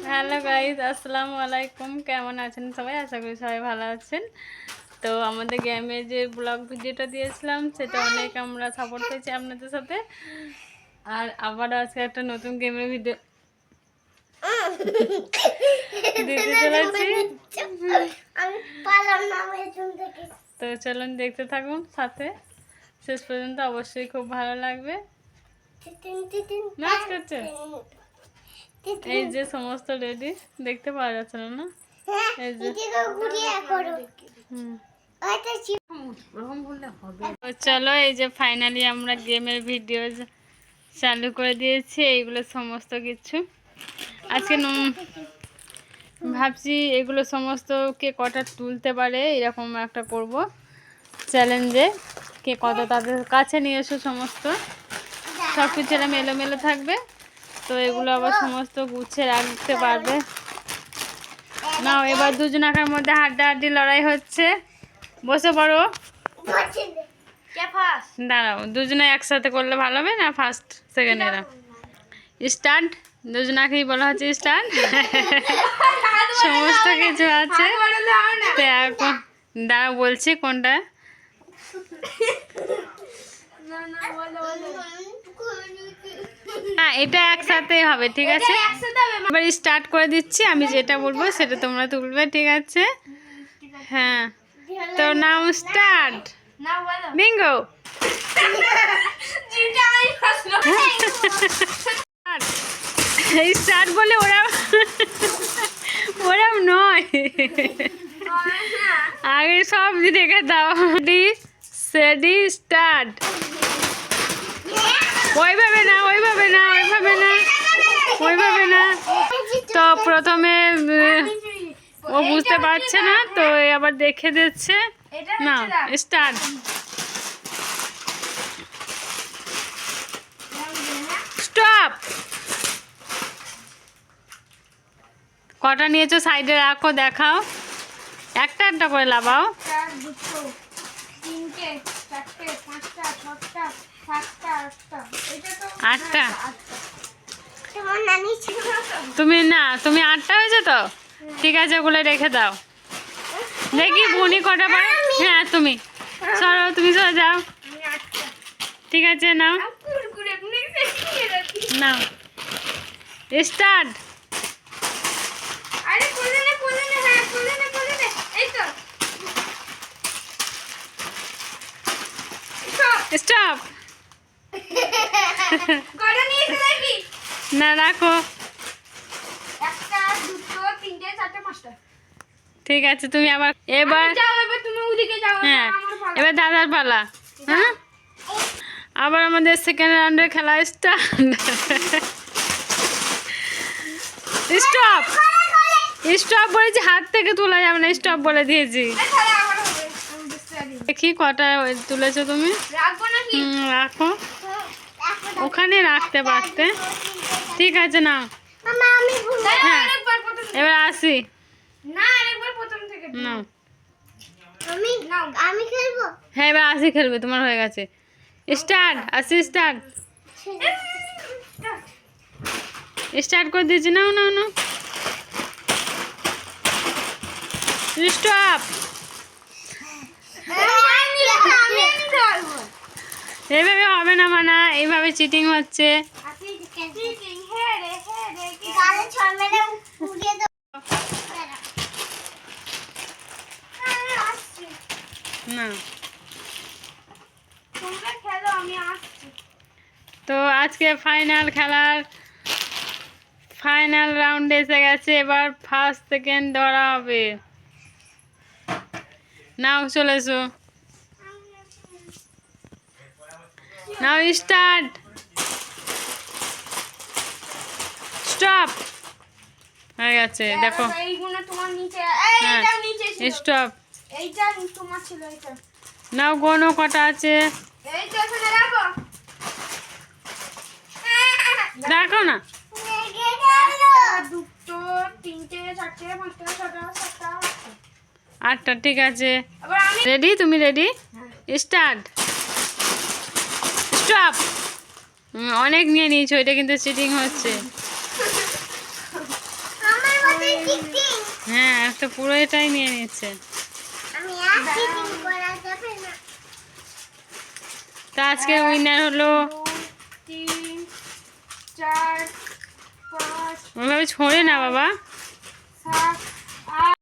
Hello guys, আসসালামু আলাইকুম। কেমন আছেন সবাই? আশা করি সবাই ভালো আছেন। তো আমাদের গেমে যে ব্লগ ভিডিওটা দিয়েছিলাম সেটা অনেক আমরা সাপোর্ট পেয়েছি আপনাদের সাথে। আর আবারও আজকে একটা নতুন গেমের ভিডিও দিতে চলেছি। তো চলুন দেখতে থাকুন সাথে, শেষ পর্যন্ত অবশ্যই খুব ভালো লাগবে। নাচ করছে এই যে সমস্ত রেডি, দেখতে পাওয়া যাচ্ছে না? এই যে চলো, এই যে ফাইনালি আমরা গেমের ভিডিও চালু করে দিয়েছি। এইগুলো সমস্ত কিছু আজকে ভাবছি এগুলো সমস্ত কে কটা তুলতে পারে এরকম একটা করব চ্যালেঞ্জে। কে কত তাদের কাছে নিয়ে এসো, সমস্ত সব কিছু এরকম এলোমেলো থাকবে। তো এগুলো আবার সমস্ত গুছিয়ে রাখতে পারবে না। এবার দুজনাকার মধ্যে হাড্ডাহাড্ডি লড়াই হচ্ছে। বসে পড়ো, দাঁড়াও। দুজনে একসাথে করলে ভালো হবে না? ফার্স্ট সেকেন্ড এরা স্টার্ট। দুজনাকেই বলা হচ্ছে স্টার্ট। সমস্ত কিছু আছে। তো এখন দাঁড়াও, বলছি কোনটা। হ্যাঁ, এটা একসাথেই হবে, ঠিক আছে? এবার স্টার্ট করে দিচ্ছি, আমি যেটা বলবো সেটা তোমরা তুলবে, ঠিক আছে? হ্যাঁ, তো নাও স্টার্ট। বিঙ্গো। স্টার্ট বলে ওরা নয়, আগে সব রেখে দাও। সেডি স্টার্ট। ওইভাবে না, ওইভাবে না, ওইভাবে না, ওইভাবে না। তো প্রথমে ও বুঝতে পারছে না, তো আবার দেখে দিচ্ছে। না, স্টার্ট। স্টপ। কটা নিয়েছো সাইডে রাখো, দেখাও। একটা একটা করে লাগাও। আটটা। তুমি আটটা হয়েছে তো, ঠিক আছে, ওগুলো রেখে দাও। দেখি বুনি কটা পারে। হ্যাঁ, তুমি সরো, তুমি সরে যাও। ঠিক আছে, নাও নাও স্টার্ট। স্টপ। না, রাখো। ঠিক আছে, তুমি আবার এবার। হ্যাঁ, এবার দাদার পালা। হ্যাঁ, আবার আমাদের সেকেন্ড রাউন্ডের খেলা স্টার্ট। স্টপ। স্টপ বলেছি, হাত থেকে তোলা যাবে না, স্টপ বলে দিয়েছি। দেখি কটা তুলেছো তুমি। রাখো, ওখানে রাখতে পারতে। ঠিক আছে, না। হ্যাঁ, এবার আসি। হ্যাঁ, এবার আসি খেলবে, তোমার হয়ে গেছে। স্টার্ট। আসি স্টার্ট। স্টার্ট করে দিয়েছি। নাও নাও নাও। স্টপ। এইভাবে হবে না, মানা। এইভাবে চিটিং হচ্ছে। না, তো আজকে ফাইনাল খেলার ফাইনাল রাউন্ডে এসে গেছে। এবার ফার্স্ট সেকেন্ড ধরা হবে। নাও, চলে এসো। নাও স্টার্ট। স্টপ হয়ে গেছে, দেখো। হ্যাঁ, স্টপ। নাও, গোনো কটা আছে দেখো না। আটটা, ঠিক আছে। রেডি? তুমি রেডি? স্টার্ট। স্টপ। অনেক নিয়ে নিয়েছো, এটা কিন্তু চিটিং হচ্ছে। হ্যাঁ একটা পুরো এটাই নিয়ে নিচ্ছে। তা আজকে উইনার হলো 3 4 5 ওইভাবে ছড়ে না বাবা। 7